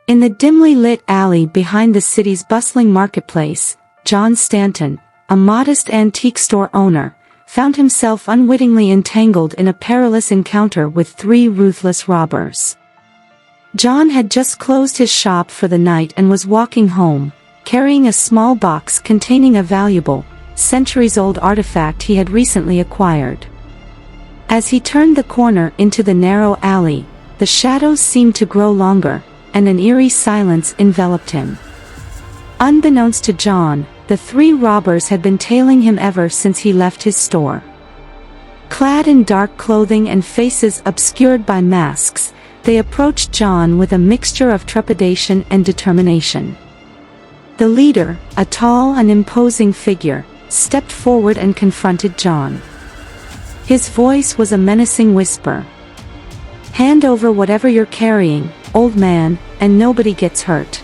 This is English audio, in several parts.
In the dimly lit alley behind the city's bustling marketplace, John Stanton, a modest antique store owner, found himself unwittingly entangled in a perilous encounter with 3 ruthless robbers. John had just closed his shop for the night and was walking home, carrying a small box containing a valuable, centuries-old artifact he had recently acquired. As he turned the corner into the narrow alley, the shadows seemed to grow longer, and an eerie silence enveloped him. Unbeknownst to John, the 3 robbers had been tailing him ever since he left his store. Clad in dark clothing and faces obscured by masks, they approached John with a mixture of trepidation and determination. The leader, a tall and imposing figure, stepped forward and confronted John. His voice was a menacing whisper. "Hand over whatever you're carrying, old man, and nobody gets hurt."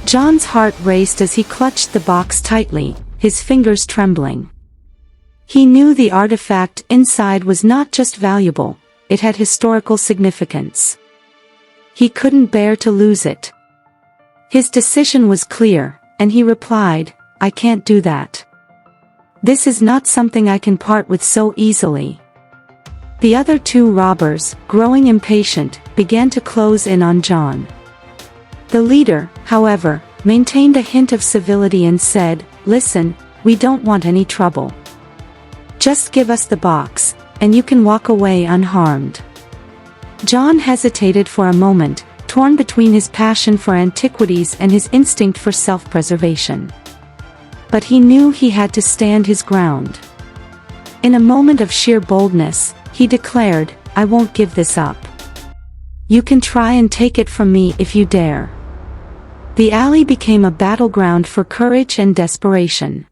John's heart raced as he clutched the box tightly, his fingers trembling. He knew the artifact inside was not just valuable, it had historical significance. He couldn't bear to lose it. His decision was clear, and he replied, "I can't do that. This is not something I can part with so easily." The other 2 robbers, growing impatient, began to close in on John. The leader, however, maintained a hint of civility and said, "Listen, we don't want any trouble. Just give us the box, and you can walk away unharmed." John hesitated for a moment, torn between his passion for antiquities and his instinct for self-preservation. But he knew he had to stand his ground. In a moment of sheer boldness, he declared, "I won't give this up. You can try and take it from me if you dare." The alley became a battleground for courage and desperation.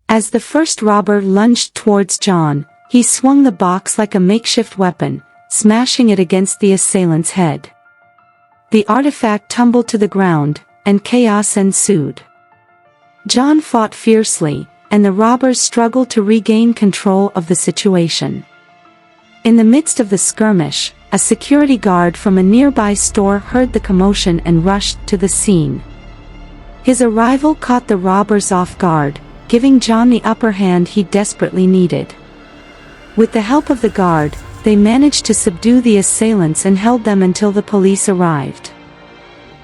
As the first robber lunged towards John, he swung the box like a makeshift weapon, smashing it against the assailant's head. The artifact tumbled to the ground, and chaos ensued. John fought fiercely, and the robbers struggled to regain control of the situation. In the midst of the skirmish, a security guard from a nearby store heard the commotion and rushed to the scene. His arrival caught the robbers off guard, giving John the upper hand he desperately needed. With the help of the guard, they managed to subdue the assailants and held them until the police arrived.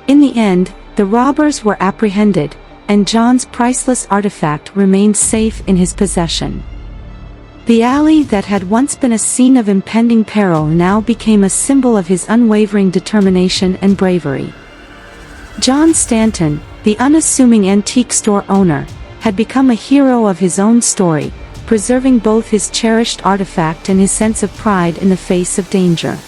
In the end, the robbers were apprehended, and John's priceless artifact remained safe in his possession. The alley that had once been a scene of impending peril now became a symbol of his unwavering determination and bravery. John Stanton, the unassuming antique store owner, had become a hero of his own story, preserving both his cherished artifact and his sense of pride in the face of danger.